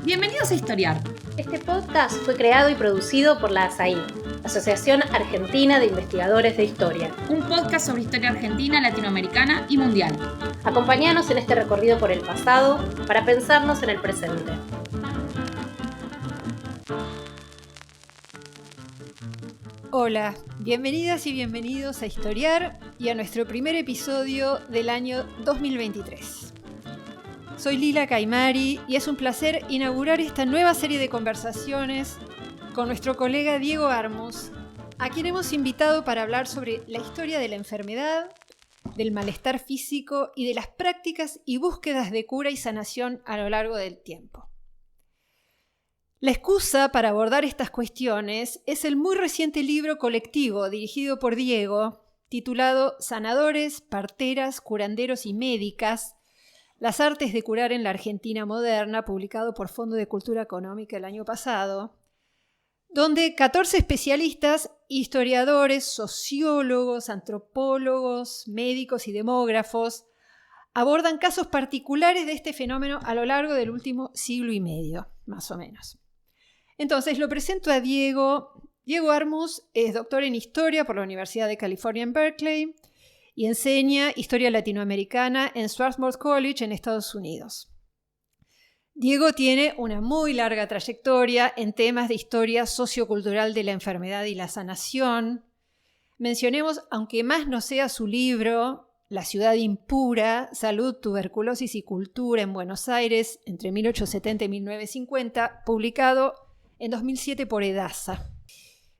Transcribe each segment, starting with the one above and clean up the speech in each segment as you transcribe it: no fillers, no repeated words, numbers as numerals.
Bienvenidos a Historiar. Este podcast fue creado y producido por la ASAI, Asociación Argentina de Investigadores de Historia. Un podcast sobre historia argentina, latinoamericana y mundial. Acompáñanos en este recorrido por el pasado para pensarnos en el presente. Hola, bienvenidas y bienvenidos a Historiar y a nuestro primer episodio del año 2023. Soy Lila Caimari y es un placer inaugurar esta nueva serie de conversaciones con nuestro colega Diego Armus, a quien hemos invitado para hablar sobre la historia de la enfermedad, del malestar físico y de las prácticas y búsquedas de cura y sanación a lo largo del tiempo. La excusa para abordar estas cuestiones es el muy reciente libro colectivo dirigido por Diego, titulado Sanadores, Parteras, Curanderos y Médicas, las artes de curar en la Argentina moderna, publicado por Fondo de Cultura Económica el año pasado, donde 14 especialistas, historiadores, sociólogos, antropólogos, médicos y demógrafos abordan casos particulares de este fenómeno a lo largo del último siglo y medio, más o menos. Entonces, lo presento a Diego. Diego Armus es doctor en Historia por la Universidad de California en Berkeley y enseña Historia Latinoamericana en Swarthmore College en Estados Unidos. Diego tiene una muy larga trayectoria en temas de historia sociocultural de la enfermedad y la sanación. Mencionemos, aunque más no sea su libro, La ciudad impura, Salud, Tuberculosis y Cultura en Buenos Aires, entre 1870 y 1950, publicado en 2007 por Edasa.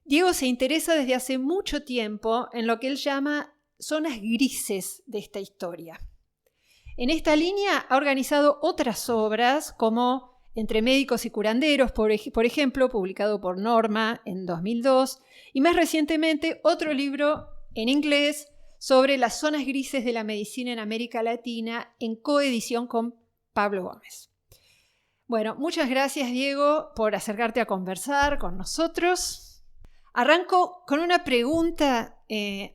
Diego se interesa desde hace mucho tiempo en lo que él llama zonas grises de esta historia. En esta línea ha organizado otras obras como Entre médicos y curanderos, por ejemplo, publicado por Norma en 2002, y más recientemente otro libro en inglés sobre las zonas grises de la medicina en América Latina en coedición con Pablo Gómez. Bueno, muchas gracias, Diego, por acercarte a conversar con nosotros. Arranco con una pregunta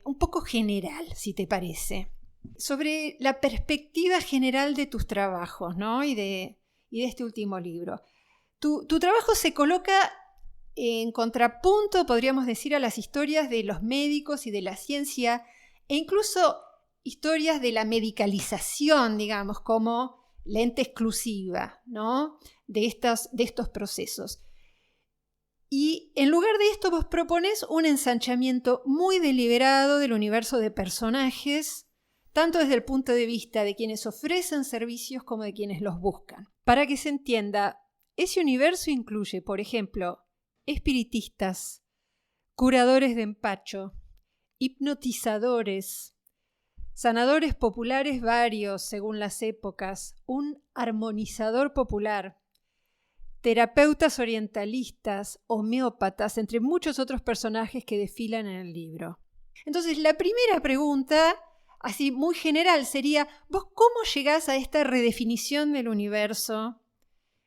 un poco general, si te parece, sobre la perspectiva general de tus trabajos, ¿no? y de este último libro. Tu trabajo se coloca en contrapunto, podríamos decir, a las historias de los médicos y de la ciencia, e incluso historias de la medicalización, digamos, como lente exclusiva, ¿no? de estos procesos. Y en lugar de esto vos propones un ensanchamiento muy deliberado del universo de personajes, tanto desde el punto de vista de quienes ofrecen servicios como de quienes los buscan. Para que se entienda, ese universo incluye, por ejemplo, espiritistas, curadores de empacho, hipnotizadores, sanadores populares varios según las épocas, un armonizador popular, terapeutas orientalistas, homeópatas, entre muchos otros personajes que desfilan en el libro. Entonces, la primera pregunta, así muy general, sería: ¿vos cómo llegás a esta redefinición del universo?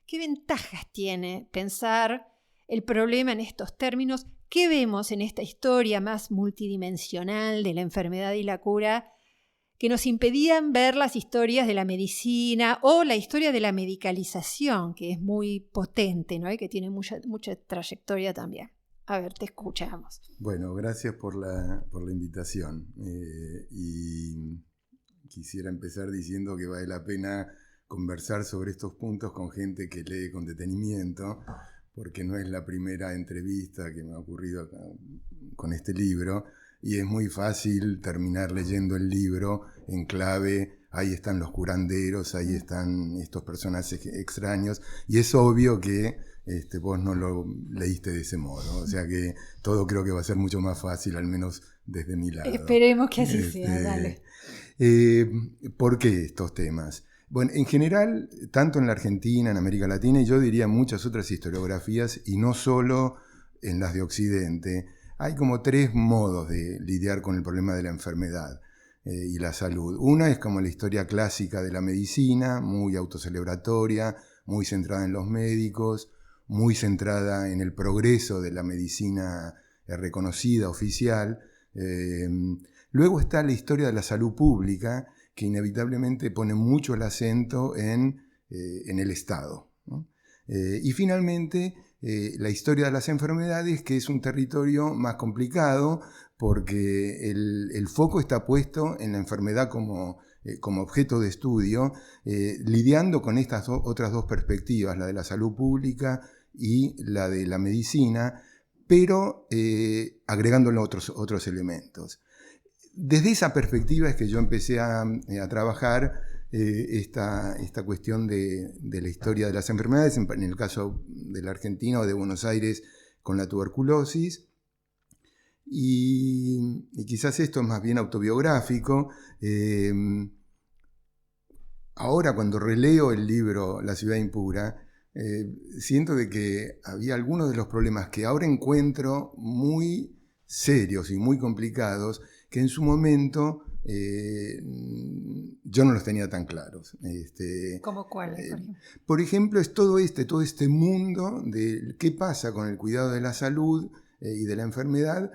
¿Qué ventajas tiene pensar el problema en estos términos? ¿Qué vemos en esta historia más multidimensional de la enfermedad y la cura que nos impedían ver las historias de la medicina o la historia de la medicalización, que es muy potente, ¿no? y que tiene mucha trayectoria también? A ver, te escuchamos. Bueno, gracias por la invitación. Y quisiera empezar diciendo que vale la pena conversar sobre estos puntos con gente que lee con detenimiento, porque no es la primera entrevista que me ha ocurrido acá con este libro. Y es muy fácil terminar leyendo el libro en clave, ahí están los curanderos, ahí están estos personajes extraños, y es obvio que vos no lo leíste de ese modo, o sea que todo creo que va a ser mucho más fácil, al menos desde mi lado. Esperemos que así sea, dale. ¿Por qué estos temas? Bueno, en general, tanto en la Argentina, en América Latina, y yo diría muchas otras historiografías, y no solo en las de Occidente, hay como tres modos de lidiar con el problema de la enfermedad y la salud. Una es como la historia clásica de la medicina, muy autocelebratoria, muy centrada en los médicos, muy centrada en el progreso de la medicina reconocida, oficial. Luego está la historia de la salud pública, que inevitablemente pone mucho el acento en el Estado, Y finalmente, la historia de las enfermedades, que es un territorio más complicado porque el foco está puesto en la enfermedad como objeto de estudio, lidiando con estas otras dos perspectivas, la de la salud pública y la de la medicina, pero agregándole otros elementos. Desde esa perspectiva es que yo empecé a trabajar esta cuestión de la historia de las enfermedades, en el caso de la Argentina o de Buenos Aires con la tuberculosis. Y quizás esto es más bien autobiográfico. Ahora, cuando releo el libro La ciudad impura, siento de que había algunos de los problemas que ahora encuentro muy serios y muy complicados, que en su momento yo no los tenía tan claros. ¿Cómo cuáles, por ejemplo? Por ejemplo, es todo este mundo de qué pasa con el cuidado de la salud y de la enfermedad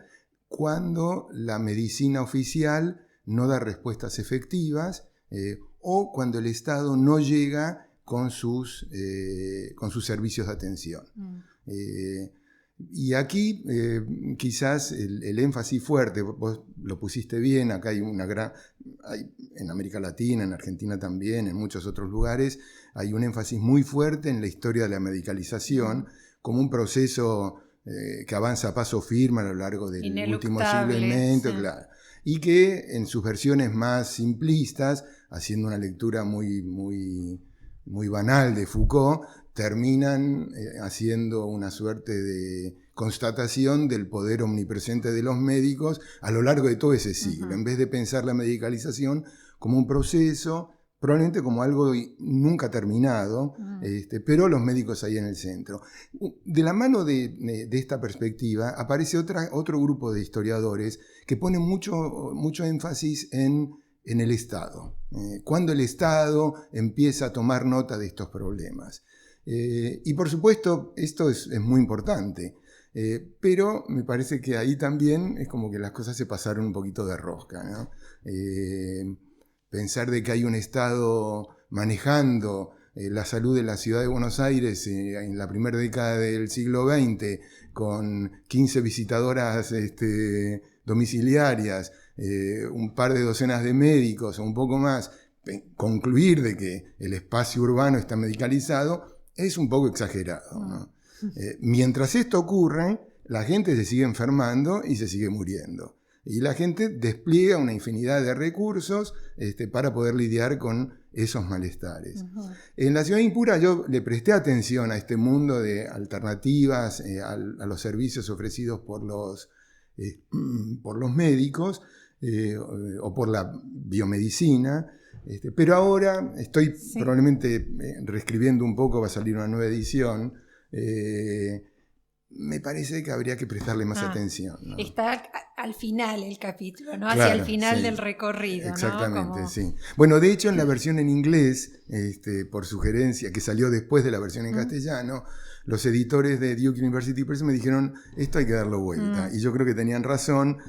cuando la medicina oficial no da respuestas efectivas o cuando el Estado no llega con sus servicios de atención. Y aquí quizás el énfasis fuerte, vos lo pusiste bien, acá hay en América Latina, en Argentina también, en muchos otros lugares, hay un énfasis muy fuerte en la historia de la medicalización como un proceso que avanza a paso firme a lo largo del último siglo y medio, claro, y que en sus versiones más simplistas, haciendo una lectura muy banal de Foucault, terminan haciendo una suerte de constatación del poder omnipresente de los médicos a lo largo de todo ese siglo, en vez de pensar la medicalización como un proceso, probablemente como algo nunca terminado, pero los médicos ahí en el centro. De la mano de esta perspectiva aparece otro grupo de historiadores que ponen mucho énfasis en el Estado. Cuando el Estado empieza a tomar nota de estos problemas. Y por supuesto, esto es muy importante, pero me parece que ahí también es como que las cosas se pasaron un poquito de rosca, ¿no? Pensar de que hay un Estado manejando la salud de la ciudad de Buenos Aires en la primera década del siglo XX, con 15 visitadoras domiciliarias, un par de docenas de médicos o un poco más, concluir de que el espacio urbano está medicalizado, es un poco exagerado, ¿no? Mientras esto ocurre, la gente se sigue enfermando y se sigue muriendo. Y la gente despliega una infinidad de recursos para poder lidiar con esos malestares. En La ciudad impura yo le presté atención a este mundo de alternativas, a los servicios ofrecidos por los médicos o por la biomedicina. Pero ahora estoy probablemente reescribiendo un poco, va a salir una nueva edición. Me parece que habría que prestarle más atención, ¿no? Está al final el capítulo, ¿no? Claro, hacia el final sí, del recorrido, exactamente, ¿no? sí. Bueno, de hecho, en la versión en inglés, por sugerencia, que salió después de la versión en castellano, los editores de Duke University Press me dijeron, esto hay que darlo vuelta. Y yo creo que tenían razón,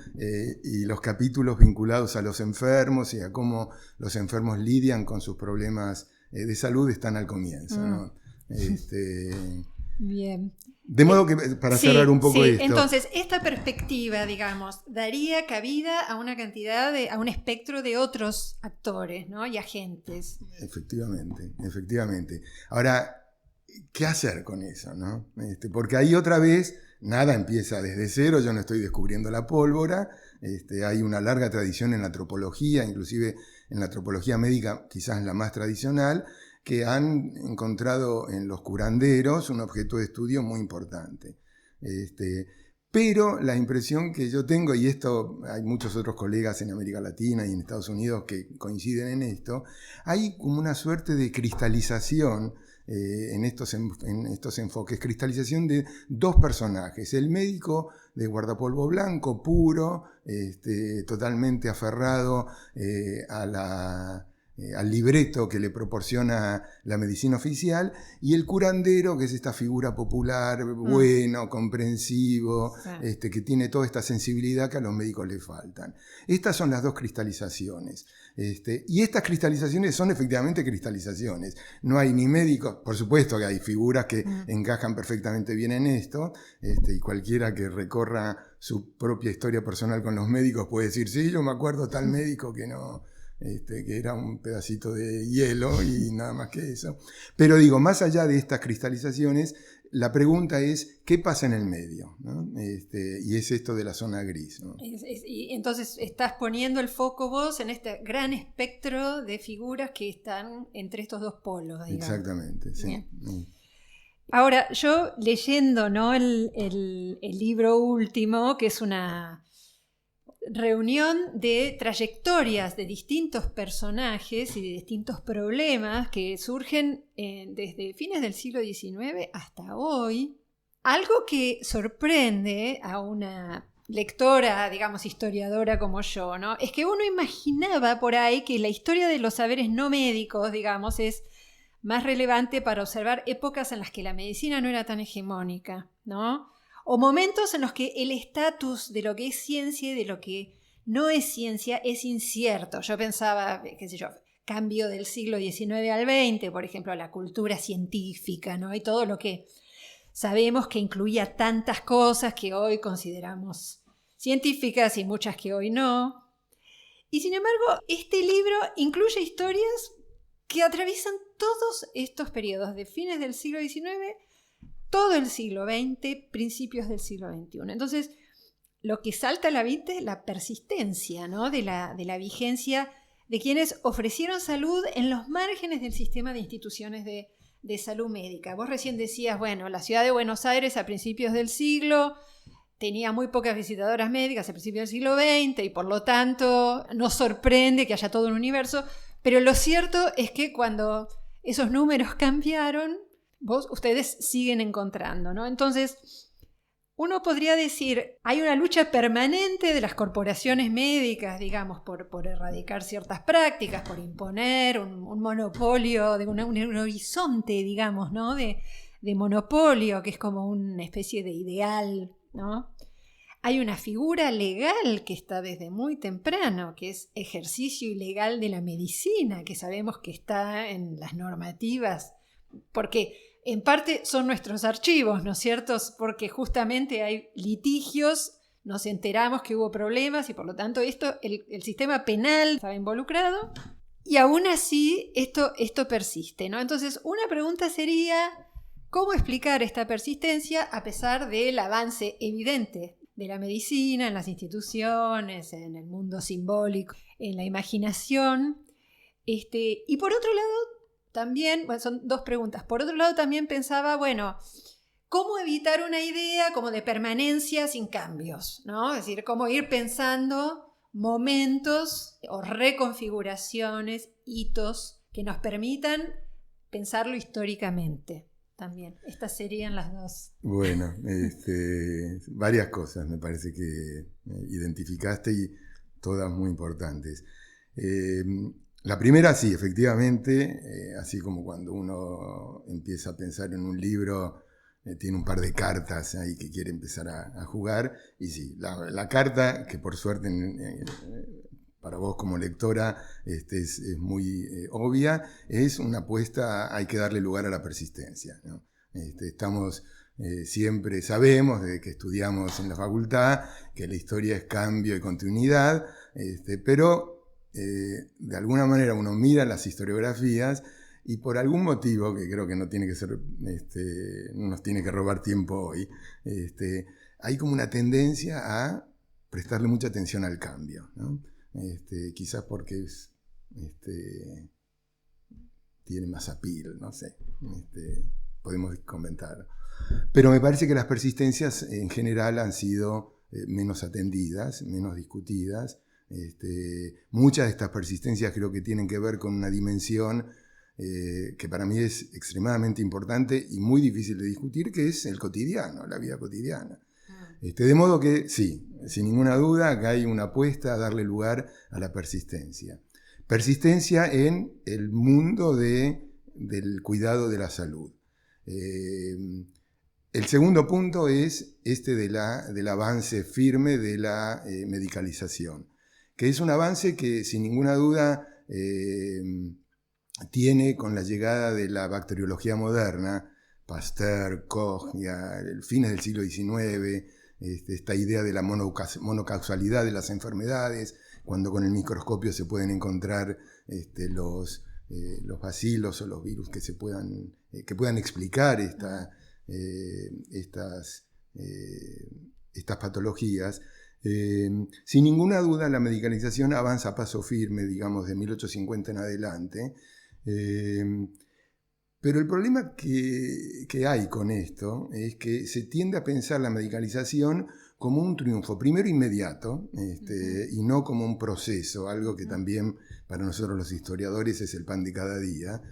y los capítulos vinculados a los enfermos y a cómo los enfermos lidian con sus problemas de salud están al comienzo, ¿no? Bien. De modo que, para cerrar un poco esto... Entonces, esta perspectiva, digamos, daría cabida a una cantidad a un espectro de otros actores, ¿no? Y agentes. Efectivamente. Ahora, ¿qué hacer con eso, no? Porque ahí otra vez nada empieza desde cero, yo no estoy descubriendo la pólvora, hay una larga tradición en la antropología, inclusive en la antropología médica, quizás la más tradicional, que han encontrado en los curanderos un objeto de estudio muy importante. Pero la impresión que yo tengo, y esto hay muchos otros colegas en América Latina y en Estados Unidos que coinciden en esto, hay como una suerte de cristalización en estos enfoques, cristalización de dos personajes, el médico de guardapolvo blanco, puro, totalmente aferrado a al libreto que le proporciona la medicina oficial, y el curandero, que es esta figura popular, bueno, comprensivo, sí, que tiene toda esta sensibilidad que a los médicos les faltan. Estas son las dos cristalizaciones. Y estas cristalizaciones son efectivamente cristalizaciones. No hay ni médicos, por supuesto que hay figuras que encajan perfectamente bien en esto, y cualquiera que recorra su propia historia personal con los médicos puede decir, sí, yo me acuerdo tal médico que no... que era un pedacito de hielo y nada más que eso. Pero digo, más allá de estas cristalizaciones, la pregunta es, ¿qué pasa en el medio? ¿No? Y es esto de la zona gris, ¿no? Y entonces estás poniendo el foco vos en este gran espectro de figuras que están entre estos dos polos, digamos. Exactamente, sí. Ahora, yo leyendo, ¿no?, el libro último, que es una reunión de trayectorias de distintos personajes y de distintos problemas que surgen desde fines del siglo XIX hasta hoy. Algo que sorprende a una lectora, digamos, historiadora como yo, ¿no?, es que uno imaginaba por ahí que la historia de los saberes no médicos, digamos, es más relevante para observar épocas en las que la medicina no era tan hegemónica, ¿no?, o momentos en los que el estatus de lo que es ciencia y de lo que no es ciencia es incierto. Yo pensaba, qué sé yo, cambio del siglo XIX al XX, por ejemplo, la cultura científica, ¿no?, y todo lo que sabemos que incluía tantas cosas que hoy consideramos científicas y muchas que hoy no. Y sin embargo, este libro incluye historias que atraviesan todos estos periodos de fines del siglo XIX, todo el siglo XX, principios del siglo XXI. Entonces, lo que salta a la vista es la persistencia, ¿no?, de la vigencia de quienes ofrecieron salud en los márgenes del sistema de instituciones de salud médica. Vos recién decías, bueno, la ciudad de Buenos Aires a principios del siglo tenía muy pocas visitadoras médicas a principios del siglo XX y por lo tanto nos sorprende que haya todo un universo, pero lo cierto es que cuando esos números cambiaron, ustedes siguen encontrando, ¿no? Entonces, uno podría decir, hay una lucha permanente de las corporaciones médicas, digamos, por erradicar ciertas prácticas, por imponer un monopolio, un horizonte, digamos, ¿no?, de monopolio, que es como una especie de ideal, ¿no? Hay una figura legal que está desde muy temprano, que es ejercicio ilegal de la medicina, que sabemos que está en las normativas, porque en parte son nuestros archivos, ¿no es cierto? Porque justamente hay litigios, nos enteramos que hubo problemas y por lo tanto el sistema penal estaba involucrado y aún así esto persiste, ¿no? Entonces una pregunta sería, ¿cómo explicar esta persistencia a pesar del avance evidente de la medicina en las instituciones, en el mundo simbólico, en la imaginación? Y por otro lado, también, bueno, son dos preguntas. Por otro lado, también pensaba, bueno, ¿cómo evitar una idea como de permanencia sin cambios, ¿no? Es decir, cómo ir pensando momentos o reconfiguraciones, hitos que nos permitan pensarlo históricamente también. Estas serían las dos. Bueno, varias cosas me parece que identificaste y todas muy importantes. La primera, sí, efectivamente, así como cuando uno empieza a pensar en un libro, tiene un par de cartas ahí que quiere empezar a jugar, y sí, la carta, que por suerte para vos como lectora es muy obvia, es una apuesta, hay que darle lugar a la persistencia, ¿no? Estamos... siempre sabemos, desde que estudiamos en la facultad, que la historia es cambio y continuidad, pero de alguna manera uno mira las historiografías y por algún motivo, que creo que no tiene que ser, no nos tiene que robar tiempo hoy, hay como una tendencia a prestarle mucha atención al cambio, ¿no? Quizás porque tiene más appeal, no sé, podemos comentar. Pero me parece que las persistencias en general han sido menos atendidas, menos discutidas. Muchas de estas persistencias creo que tienen que ver con una dimensión que para mí es extremadamente importante y muy difícil de discutir, que es el cotidiano, la vida cotidiana. De modo que sí, sin ninguna duda, acá hay una apuesta a darle lugar a la persistencia. persistencia en el mundo del cuidado de la salud. El segundo punto es del avance firme de la medicalización, que es un avance que sin ninguna duda tiene con la llegada de la bacteriología moderna, Pasteur, Koch, a fines del siglo XIX, esta idea de la monocausalidad de las enfermedades, cuando con el microscopio se pueden encontrar los bacilos o los virus que puedan explicar estas patologías. Sin ninguna duda la medicalización avanza a paso firme, digamos, de 1850 en adelante. Pero el problema que hay con esto es que se tiende a pensar la medicalización como un triunfo, primero inmediato, y no como un proceso, algo que también para nosotros los historiadores es el pan de cada día.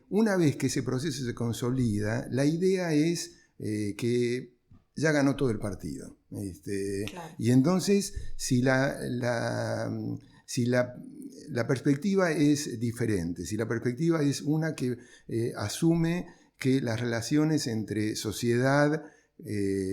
Una vez que ese proceso se consolida, la idea es que ya ganó todo el partido. Claro. Y entonces, si la perspectiva es diferente, si la perspectiva es una que asume que las relaciones entre sociedad,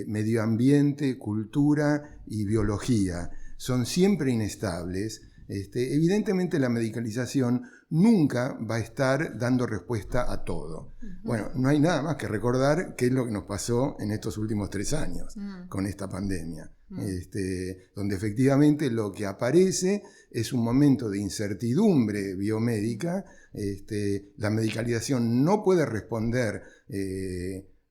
medio ambiente, cultura y biología son siempre inestables, evidentemente la medicalización nunca va a estar dando respuesta a todo. Bueno, no hay nada más que recordar qué es lo que nos pasó en estos últimos 3 años con esta pandemia, donde efectivamente lo que aparece es un momento de incertidumbre biomédica. La medicalización no puede responder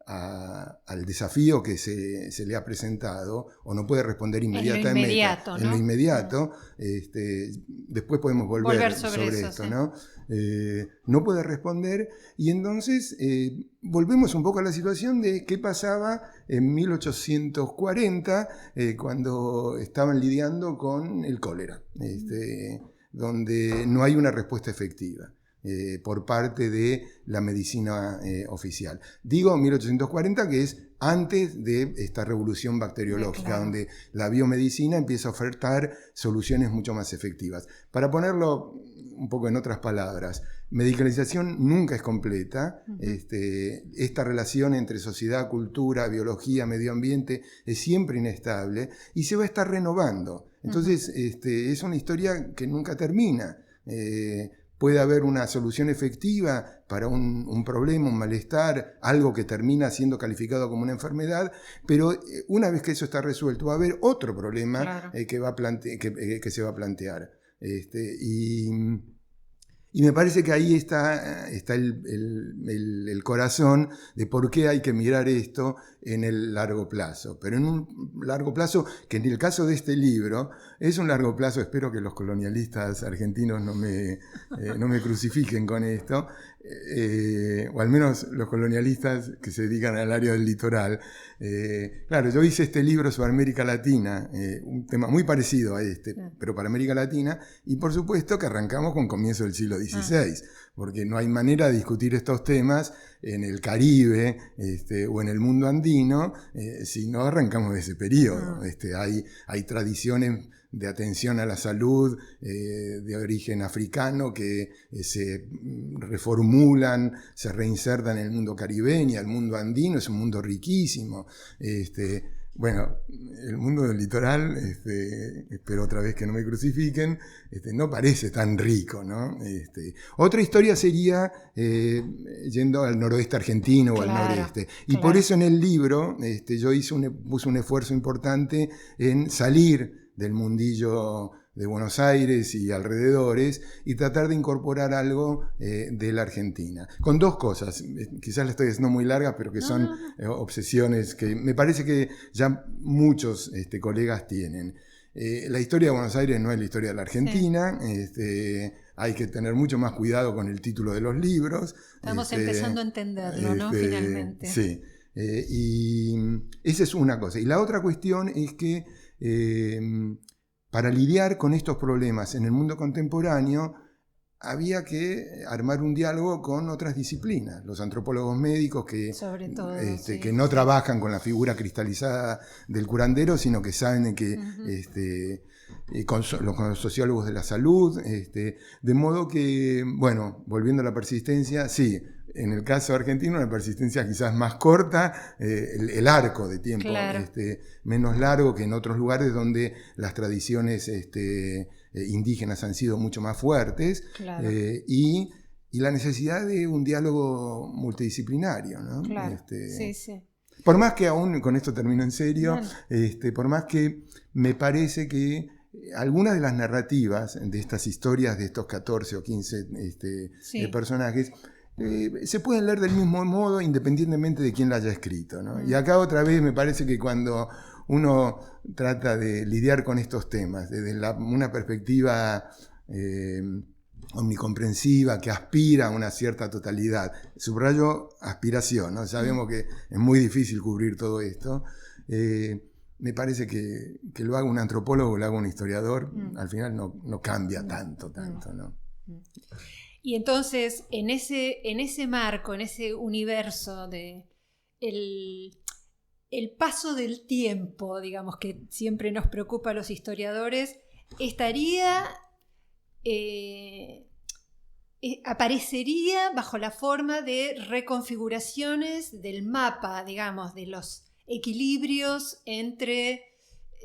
al desafío que se le ha presentado, o no puede responder inmediatamente en lo inmediato. Después podemos volver sobre eso, esto, sí. ¿No? No puede responder, y entonces volvemos un poco a la situación de qué pasaba en 1840 cuando estaban lidiando con el cólera, donde no hay una respuesta efectiva por parte de la medicina oficial. Digo 1840, que es antes de esta revolución bacteriológica, claro, donde la biomedicina empieza a ofertar soluciones mucho más efectivas. Para ponerlo un poco en otras palabras, medicalización nunca es completa. Esta relación entre sociedad, cultura, biología, medio ambiente es siempre inestable y se va a estar renovando. Entonces, es una historia que nunca termina. Puede haber una solución efectiva para un problema, un malestar, algo que termina siendo calificado como una enfermedad, pero una vez que eso está resuelto va a haber otro problema, claro, que se va a plantear. Y me parece que ahí está el corazón de por qué hay que mirar esto en el largo plazo. Pero en un largo plazo, que en el caso de este libro, es un largo plazo, espero que los colonialistas argentinos no me crucifiquen con esto, o al menos los colonialistas que se dedican al área del litoral. Claro, yo hice este libro sobre América Latina, un tema muy parecido a pero para América Latina, y por supuesto que arrancamos con comienzo del siglo XVI, porque no hay manera de discutir estos temas en el Caribe o en el mundo andino si no arrancamos de ese periodo. Hay tradiciones de atención a la salud de origen africano que se reformulan, se reinsertan en el mundo caribeño, el mundo andino es un mundo riquísimo. Bueno, el mundo del litoral, espero otra vez que no me crucifiquen, no parece tan rico, ¿no? Otra historia sería yendo al noroeste argentino, claro, o al noreste. Y claro, por eso en el libro yo puse un esfuerzo importante en salir del mundillo de Buenos Aires y alrededores y tratar de incorporar algo de la Argentina. Con 2 cosas, quizás la estoy haciendo muy larga, pero que son obsesiones que me parece que ya muchos colegas tienen. La historia de Buenos Aires no es la historia de la Argentina, sí. Hay que tener mucho más cuidado con el título de los libros. Estamos empezando a entenderlo, ¿no? Finalmente. Sí, y esa es una cosa. Y la otra cuestión es que para lidiar con estos problemas en el mundo contemporáneo había que armar un diálogo con otras disciplinas, los antropólogos médicos Sobre todo, sí. que no trabajan con la figura cristalizada del curandero, sino que saben que con los sociólogos de la salud, de modo que, bueno, volviendo a la persistencia, sí, en el caso argentino una persistencia quizás más corta, el arco de tiempo, claro, menos largo que en otros lugares donde las tradiciones indígenas han sido mucho más fuertes, claro. Y la necesidad de un diálogo multidisciplinario, ¿no? Claro, sí. Por más que aún, con esto termino en serio, Bueno. por más que me parece que algunas de las narrativas de estas historias, de estos 14 o 15 personajes, se pueden leer del mismo modo independientemente de quién la haya escrito, ¿no? Y acá otra vez me parece que cuando uno trata de lidiar con estos temas desde una perspectiva omnicomprensiva que aspira a una cierta totalidad, subrayo aspiración, ¿no? Sabemos que es muy difícil cubrir todo esto, me parece que lo haga un antropólogo o lo haga un historiador, al final no cambia tanto, ¿no? Y entonces, en ese marco, en ese universo de el paso del tiempo, digamos, que siempre nos preocupa a los historiadores, aparecería bajo la forma de reconfiguraciones del mapa, digamos, de los equilibrios entre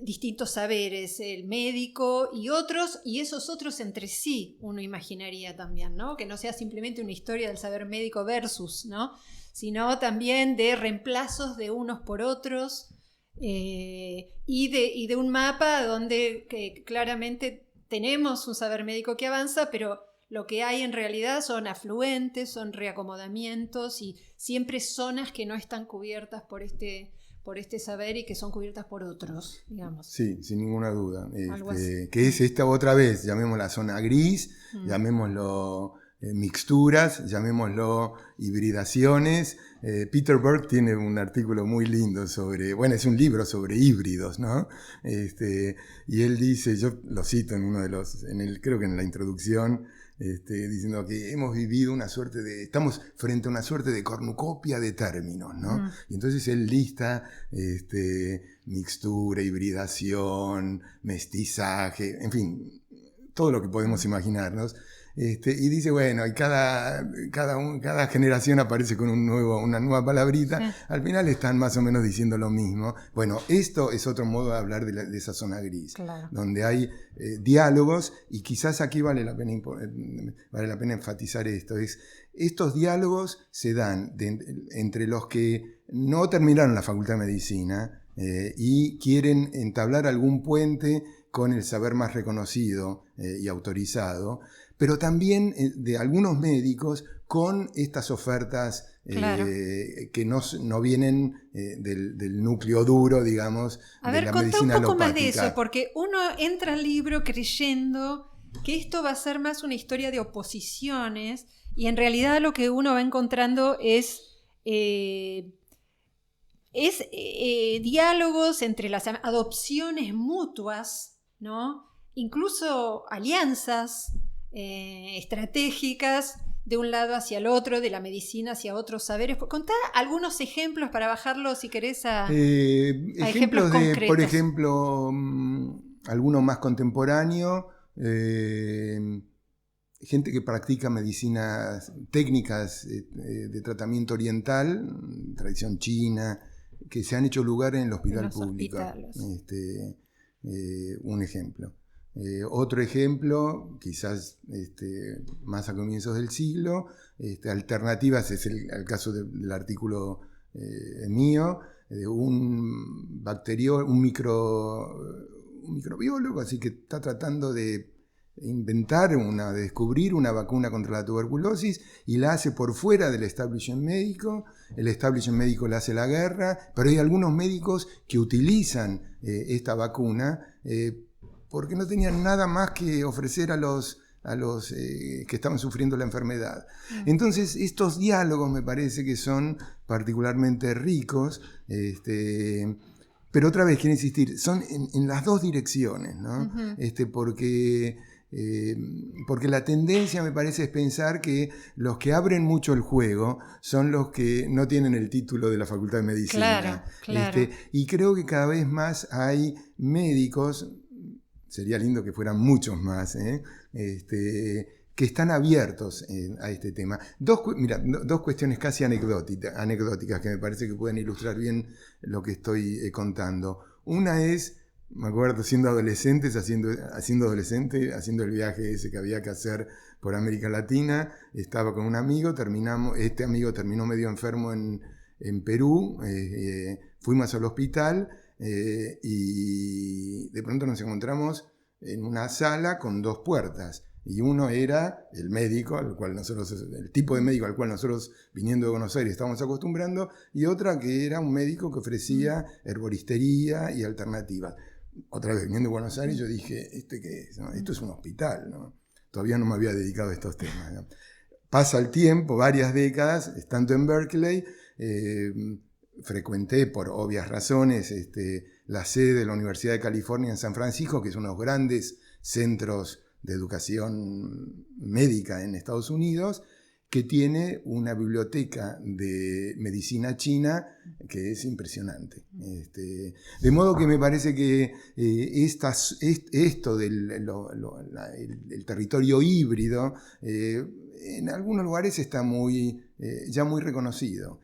distintos saberes, el médico y otros, y esos otros entre sí, uno imaginaría también, ¿no? Que no sea simplemente una historia del saber médico versus, ¿no? Sino también de reemplazos de unos por otros, y de un mapa donde que claramente tenemos un saber médico que avanza, pero lo que hay en realidad son afluentes, son reacomodamientos y siempre zonas que no están cubiertas por este saber y que son cubiertas por otros, digamos. Sí, sin ninguna duda. Que es esta otra vez, llamémosla zona gris, llamémoslo mixturas, llamémoslo hibridaciones. Peter Berg tiene un artículo muy lindo es un libro sobre híbridos, ¿no? Y él dice, yo lo cito creo que en la introducción, diciendo que hemos vivido estamos frente a una suerte de cornucopia de términos, ¿no? Y entonces él lista mixtura, hibridación, mestizaje, en fin, todo lo que podemos imaginarnos. Y dice, bueno, y cada generación aparece con una nueva palabrita, sí. Al final están más o menos diciendo lo mismo. Bueno, esto es otro modo de hablar de esa zona gris, claro. Donde hay diálogos, y quizás aquí vale la pena enfatizar esto, estos diálogos se dan entre los que no terminaron la Facultad de Medicina y quieren entablar algún puente con el saber más reconocido y autorizado, pero también de algunos médicos con estas ofertas claro. Que no vienen del núcleo duro, digamos, de la medicina alopática. A ver, contá un poco más de eso, porque uno entra al libro creyendo que esto va a ser más una historia de oposiciones, y en realidad lo que uno va encontrando es diálogos entre las adopciones mutuas, ¿no? Incluso alianzas estratégicas de un lado hacia el otro, de la medicina hacia otros saberes. Contá algunos ejemplos para bajarlo, si querés, a ejemplos concretos. Por ejemplo, alguno más contemporáneo, gente que practica medicinas técnicas de tratamiento oriental, tradición china, que se han hecho lugar en el hospital público. Un ejemplo. Otro ejemplo, quizás más a comienzos del siglo, alternativas, es el caso del artículo mío, de un microbiólogo, así que está tratando de descubrir una vacuna contra la tuberculosis, y la hace por fuera del establishment médico. El establishment médico le hace la guerra, pero hay algunos médicos que utilizan esta vacuna porque no tenían nada más que ofrecer a los que estaban sufriendo la enfermedad. Entonces, estos diálogos me parece que son particularmente ricos, pero otra vez quiero insistir, son en las dos direcciones, ¿no? Porque porque la tendencia me parece es pensar que los que abren mucho el juego son los que no tienen el título de la Facultad de Medicina. Claro. Y creo que cada vez más hay médicos, sería lindo que fueran muchos más, que están abiertos a este tema. Dos cuestiones casi anecdóticas que me parece que pueden ilustrar bien lo que estoy contando. Una es, me acuerdo siendo adolescente, haciendo el viaje ese que había que hacer por América Latina, estaba con un amigo, este amigo terminó medio enfermo en Perú, fuimos al hospital y de pronto nos encontramos en una sala con dos puertas. Y uno era el médico, el tipo de médico al cual nosotros, viniendo de Buenos Aires, estábamos acostumbrando, y otra que era un médico que ofrecía herboristería y alternativas. Otra vez, viniendo de Buenos Aires, yo dije, ¿qué es? ¿No? Esto es un hospital, ¿no? Todavía no me había dedicado a estos temas, ¿no? Pasa el tiempo, varias décadas, estando en Berkeley, frecuenté por obvias razones la sede de la Universidad de California en San Francisco, que es uno de los grandes centros de educación médica en Estados Unidos, que tiene una biblioteca de medicina china que es impresionante. De modo que me parece que esto del el territorio híbrido en algunos lugares está ya muy reconocido.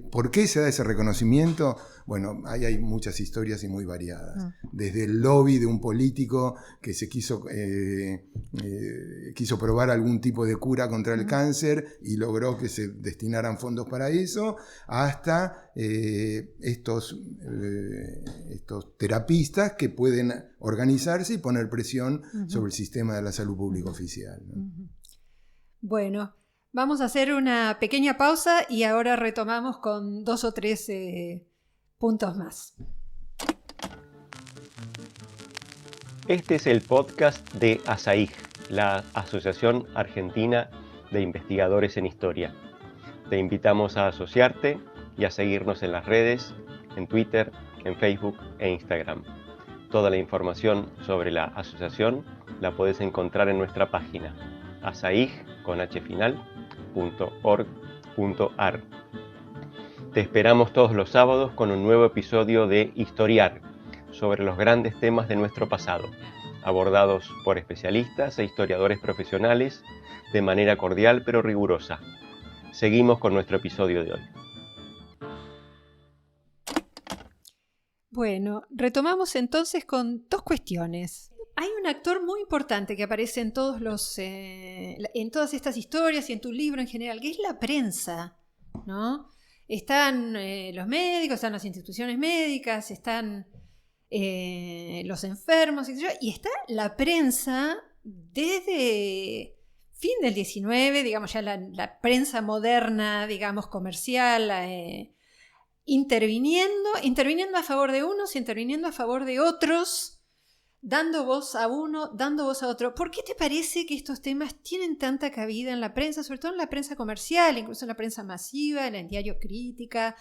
¿Por qué se da ese reconocimiento? Bueno, ahí hay muchas historias y muy variadas. Desde el lobby de un político que se quiso probar algún tipo de cura contra el cáncer y logró que se destinaran fondos para eso, hasta estos terapistas que pueden organizarse y poner presión sobre el sistema de la salud pública oficial, ¿no? Bueno, vamos a hacer una pequeña pausa y ahora retomamos con 2 o 3 puntos más. Este es el podcast de ASAIG, la Asociación Argentina de Investigadores en Historia. Te invitamos a asociarte y a seguirnos en las redes, en Twitter, en Facebook e Instagram. Toda la información sobre la asociación la puedes encontrar en nuestra página asaig.org.ar. Te esperamos todos los sábados con un nuevo episodio de Historiar, sobre los grandes temas de nuestro pasado, abordados por especialistas e historiadores profesionales de manera cordial pero rigurosa. Seguimos con nuestro episodio de hoy. Bueno, retomamos entonces con 2 cuestiones. Hay un actor muy importante que aparece en todas estas historias y en tu libro en general, que es la prensa, ¿no? Están los médicos, están las instituciones médicas, están los enfermos, y está la prensa desde fin del 19, digamos ya la prensa moderna, digamos comercial, interviniendo a favor de unos, interviniendo a favor de otros, dando voz a uno, dando voz a otro. ¿Por qué te parece que estos temas tienen tanta cabida en la prensa, sobre todo en la prensa comercial, incluso en la prensa masiva, en el diario Crítica,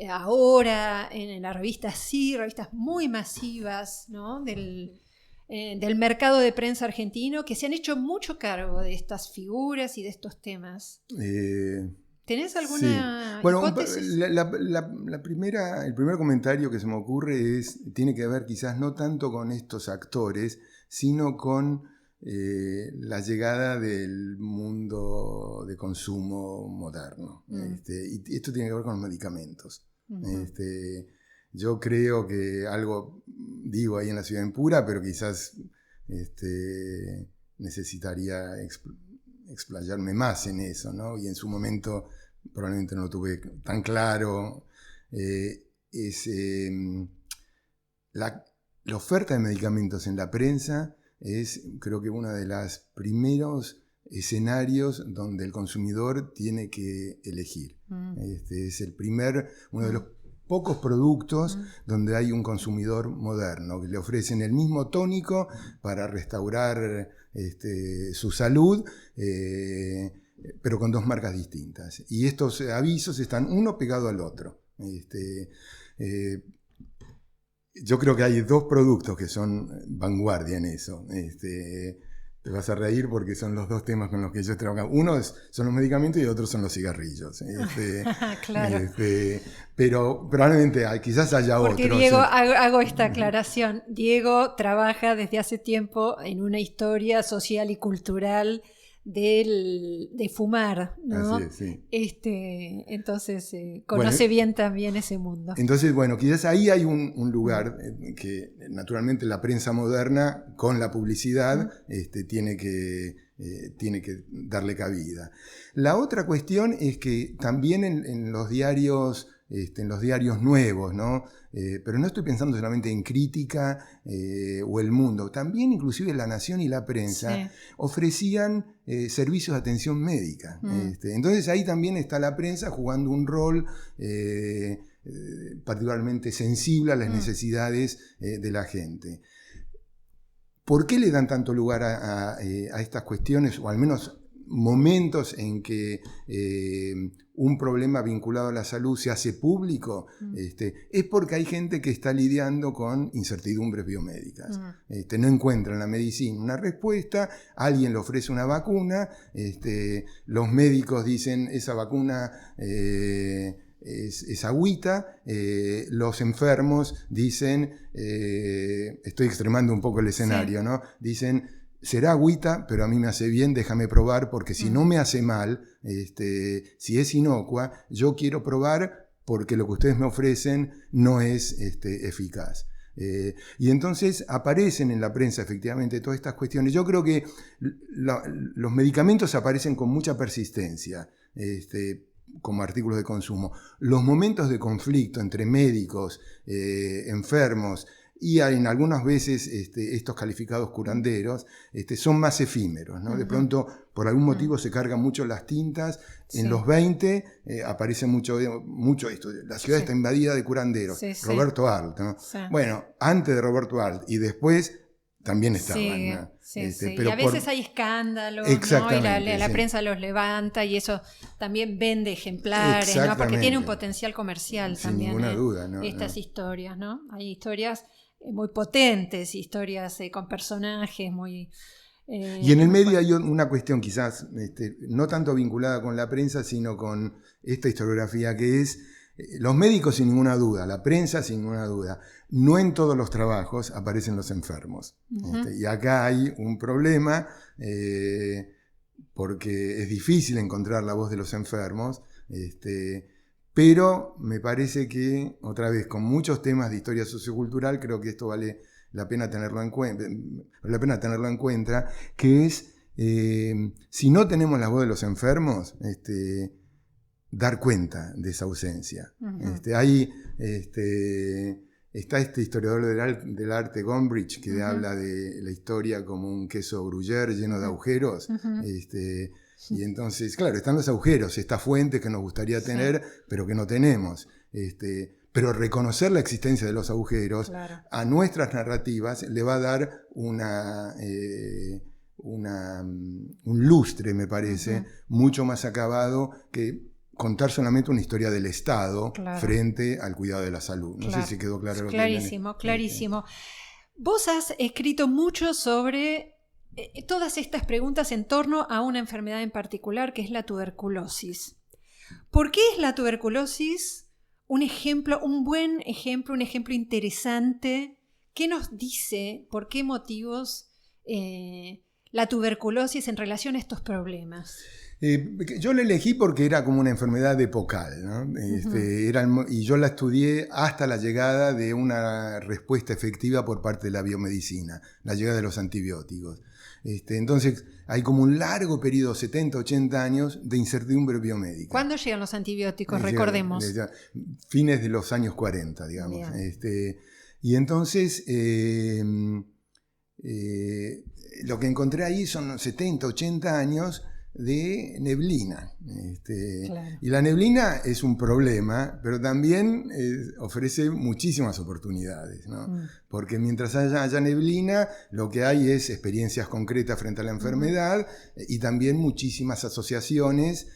ahora en la revista Sí, revistas muy masivas, ¿no? del mercado de prensa argentino, que se han hecho mucho cargo de estas figuras y de estos temas? ¿Tenés alguna hipótesis? El primer comentario que se me ocurre tiene que ver quizás no tanto con estos actores, sino con la llegada del mundo de consumo moderno. Y esto tiene que ver con los medicamentos. Yo creo que algo digo ahí en La Ciudad Impura, pero quizás necesitaría explayarme más en eso, ¿no? Y en su momento probablemente no lo tuve tan claro. La oferta de medicamentos en la prensa es, creo que, uno de los primeros escenarios donde el consumidor tiene que elegir. Es uno de los pocos productos donde hay un consumidor moderno, que le ofrecen el mismo tónico para restaurar su salud, pero con 2 marcas distintas. Y estos avisos están uno pegado al otro. Yo creo que hay 2 productos que son vanguardia en eso. Te vas a reír porque son los dos temas con los que yo trabajo. Uno son los medicamentos y otro son los cigarrillos. Claro. Pero probablemente quizás haya otros. Porque Diego, hago esta aclaración, Diego trabaja desde hace tiempo en una historia social y cultural de fumar, ¿no? Así es, sí. Entonces conoce bien también ese mundo. Entonces, bueno, quizás ahí hay un lugar que naturalmente la prensa moderna con la publicidad tiene que darle cabida. La otra cuestión es que también en los diarios nuevos, ¿no? Pero no estoy pensando solamente en Crítica o El Mundo, también inclusive La Nación y La Prensa ofrecían servicios de atención médica. Entonces ahí también está la prensa jugando un rol particularmente sensible a las necesidades de la gente. ¿Por qué le dan tanto lugar a estas cuestiones, o al menos momentos en que un problema vinculado a la salud se hace público? Es porque hay gente que está lidiando con incertidumbres biomédicas. No encuentra en la medicina una respuesta, alguien le ofrece una vacuna, los médicos dicen esa vacuna es agüita, los enfermos dicen, estoy extremando un poco el escenario, ¿no? Dicen, será agüita, pero a mí me hace bien, déjame probar, porque si no me hace mal, si es inocua, yo quiero probar porque lo que ustedes me ofrecen no es eficaz. Y entonces aparecen en la prensa efectivamente todas estas cuestiones. Yo creo que los medicamentos aparecen con mucha persistencia, como artículos de consumo. Los momentos de conflicto entre médicos, enfermos, y en algunas veces estos calificados curanderos son más efímeros, ¿no? De pronto, por algún motivo, se cargan mucho las tintas. En los 20 aparece mucho esto. La ciudad está invadida de curanderos. Roberto Arlt, ¿no? Bueno, antes de Roberto Arlt y después también estaban, ¿no? Pero y a veces hay escándalos, ¿no? Y la prensa los levanta y eso también vende ejemplares, ¿no? Porque tiene un potencial comercial también. Sin ninguna duda, ¿no? Estas historias, ¿no? Hay historias muy potentes, historias con personajes muy... y en el medio hay una cuestión quizás no tanto vinculada con la prensa, sino con esta historiografía, que es los médicos sin ninguna duda, la prensa sin ninguna duda. No en todos los trabajos aparecen los enfermos. Y acá hay un problema, porque es difícil encontrar la voz de los enfermos, pero me parece que, otra vez, con muchos temas de historia sociocultural, creo que esto vale la pena tenerlo en cuenta, que es, si no tenemos la voz de los enfermos, dar cuenta de esa ausencia. Ahí está este historiador del arte, Gombrich, que habla de la historia como un queso gruyère lleno de agujeros. Y entonces, claro, están los agujeros, esta fuente que nos gustaría tener, pero que no tenemos. Pero reconocer la existencia de los agujeros a nuestras narrativas le va a dar un lustre, me parece, mucho más acabado que contar solamente una historia del Estado frente al cuidado de la salud. No sé si quedó claro lo que Clarísimo, clarísimo. Vos has escrito mucho sobre todas estas preguntas en torno a una enfermedad en particular, que es la tuberculosis. ¿Por qué es la tuberculosis un buen ejemplo, un ejemplo interesante? ¿Qué nos dice, por qué motivos la tuberculosis en relación a estos problemas? Yo la elegí porque era como una enfermedad epocal, ¿no? Y yo la estudié hasta la llegada de una respuesta efectiva por parte de la biomedicina, la llegada de los antibióticos. Entonces hay como un largo periodo, 70, 80 años, de incertidumbre biomédica. ¿Cuándo llegan los antibióticos? Recordemos. Fines de los años 40, digamos. Y entonces lo que encontré ahí son 70, 80 años de neblina. Y la neblina es un problema, pero también ofrece muchísimas oportunidades, ¿no? Porque mientras haya neblina, lo que hay es experiencias concretas frente a la enfermedad y también muchísimas asociaciones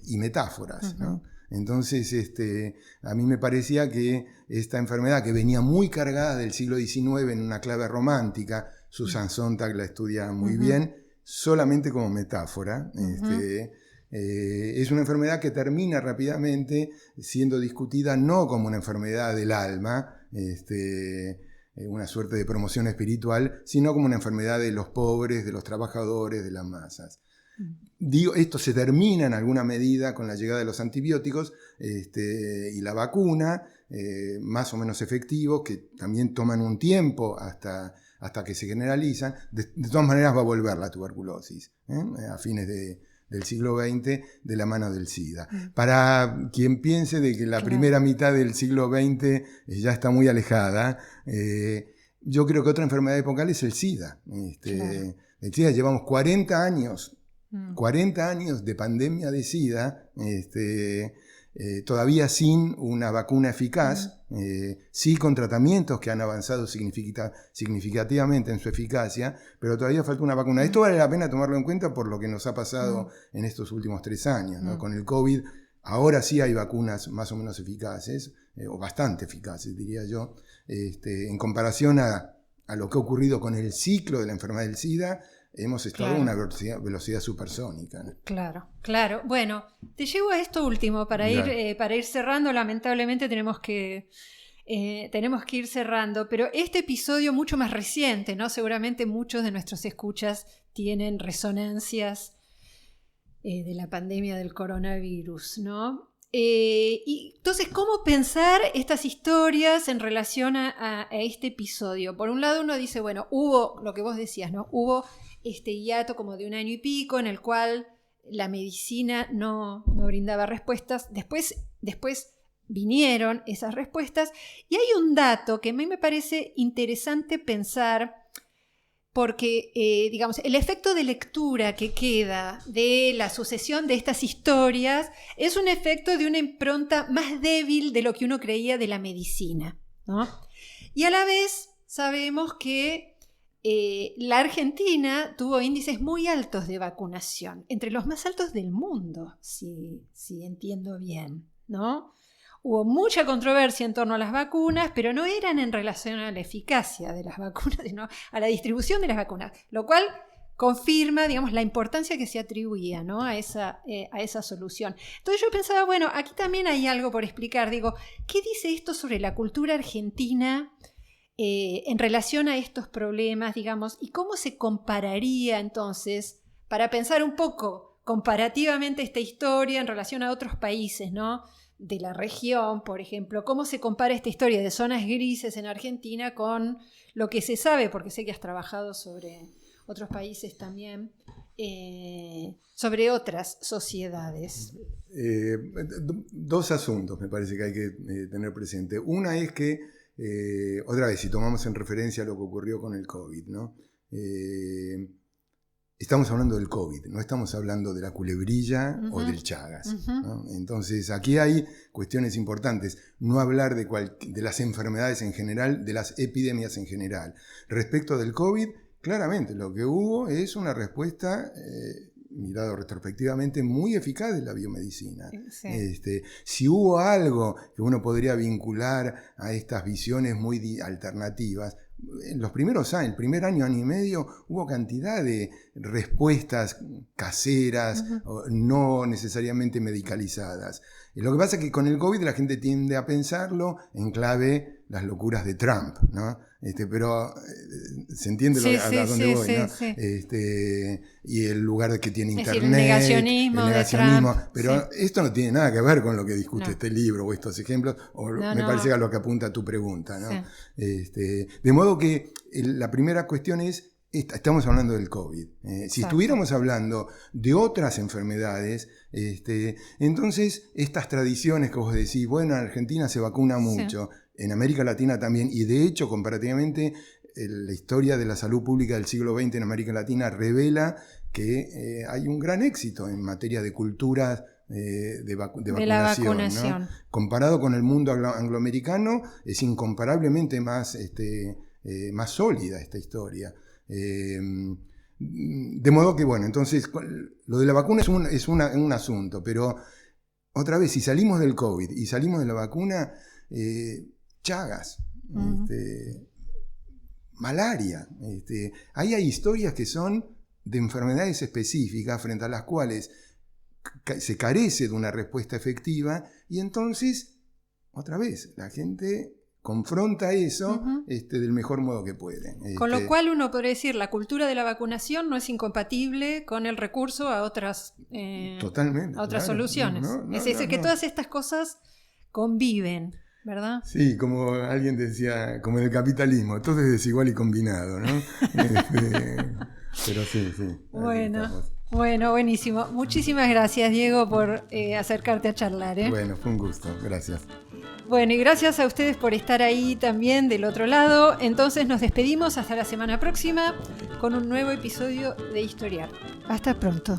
y metáforas, ¿no? Entonces, a mí me parecía que esta enfermedad, que venía muy cargada del siglo XIX en una clave romántica, Susan Sontag la estudia muy bien, solamente como metáfora. Es una enfermedad que termina rápidamente siendo discutida no como una enfermedad del alma, una suerte de promoción espiritual, sino como una enfermedad de los pobres, de los trabajadores, de las masas. Digo, esto se termina en alguna medida con la llegada de los antibióticos y la vacuna, más o menos efectivos, que también toman un tiempo hasta que se generalizan. De todas maneras va a volver la tuberculosis a fines del siglo XX de la mano del SIDA. Para quien piense de que la primera mitad del siglo XX ya está muy alejada, yo creo que otra enfermedad epocal es el SIDA. El SIDA llevamos 40 años de pandemia de SIDA, todavía sin una vacuna eficaz, sí con tratamientos que han avanzado significativamente en su eficacia, pero todavía falta una vacuna. Esto vale la pena tomarlo en cuenta por lo que nos ha pasado en estos últimos 3 años, ¿no? Con el COVID, ahora sí hay vacunas más o menos eficaces, o bastante eficaces, diría yo, en comparación a lo que ha ocurrido con el ciclo de la enfermedad del SIDA. Hemos estado a una velocidad supersónica, ¿no? Claro. Bueno, te llevo a esto último para ir cerrando. Lamentablemente tenemos que ir cerrando, pero este episodio mucho más reciente, ¿no? Seguramente muchos de nuestros escuchas tienen resonancias de la pandemia del coronavirus, ¿no? Y entonces, ¿cómo pensar estas historias en relación a este episodio? Por un lado uno dice, bueno, hubo lo que vos decías, ¿no? Hubo este hiato como de 1 año y pico en el cual la medicina no brindaba respuestas. Después vinieron esas respuestas y hay un dato que a mí me parece interesante pensar porque, digamos, el efecto de lectura que queda de la sucesión de estas historias es un efecto de una impronta más débil de lo que uno creía de la medicina, ¿no? Y a la vez sabemos que la Argentina tuvo índices muy altos de vacunación, entre los más altos del mundo, si entiendo bien, ¿no? Hubo mucha controversia en torno a las vacunas, pero no eran en relación a la eficacia de las vacunas, sino a la distribución de las vacunas, lo cual confirma, digamos, la importancia que se atribuía, ¿no? a esa solución. Entonces yo pensaba, bueno, aquí también hay algo por explicar. Digo, ¿qué dice esto sobre la cultura argentina en relación a estos problemas, digamos, y cómo se compararía entonces, para pensar un poco comparativamente esta historia en relación a otros países, ¿no? De la región, por ejemplo, cómo se compara esta historia de zonas grises en Argentina con lo que se sabe, porque sé que has trabajado sobre otros países también, sobre otras sociedades. 2 asuntos me parece que hay que tener presente. Una es que, otra vez, si tomamos en referencia lo que ocurrió con el COVID, ¿no? Estamos hablando del COVID, no estamos hablando de la culebrilla o del Chagas, ¿no? Entonces aquí hay cuestiones importantes. No hablar de las enfermedades en general, de las epidemias en general. Respecto del COVID, claramente lo que hubo es una respuesta, mirado retrospectivamente, muy eficaz de la biomedicina. Sí. Si hubo algo que uno podría vincular a estas visiones muy alternativas, en los primeros años, el primer año y medio, hubo cantidad de respuestas caseras, no necesariamente medicalizadas. Lo que pasa es que con el COVID la gente tiende a pensarlo en clave las locuras de Trump, ¿no? Pero se entiende a dónde voy, ¿no? Sí. Y el lugar que tiene Internet, el negacionismo de Trump, pero esto no tiene nada que ver con lo que discute este libro o estos ejemplos, parece a lo que apunta tu pregunta, ¿no? Sí. De modo que la primera cuestión es, estamos hablando del COVID. Si estuviéramos hablando de otras enfermedades, entonces estas tradiciones que vos decís, bueno, en Argentina se vacuna mucho, en América Latina también, y de hecho, comparativamente, la historia de la salud pública del siglo XX en América Latina revela que hay un gran éxito en materia de culturas de vacunación, ¿no? Comparado con el mundo angloamericano, es incomparablemente más sólida esta historia. De modo que, bueno, entonces lo de la vacuna es un asunto, pero otra vez, si salimos del COVID y salimos de la vacuna, Chagas, malaria, ahí hay historias que son de enfermedades específicas frente a las cuales se carece de una respuesta efectiva, y entonces, otra vez, la gente confronta eso del mejor modo que puede. Con lo cual uno podría decir, la cultura de la vacunación no es incompatible con el recurso a otras, totalmente, a otras claro. soluciones. Es decir, que todas estas cosas conviven, ¿verdad? Sí, como alguien decía, como en el capitalismo, todo es desigual y combinado, ¿no? Pero sí. Bueno, buenísimo. Muchísimas gracias, Diego, por acercarte a charlar. Bueno, fue un gusto. Gracias. Bueno, y gracias a ustedes por estar ahí también del otro lado. Entonces nos despedimos hasta la semana próxima con un nuevo episodio de Historiar. Hasta pronto.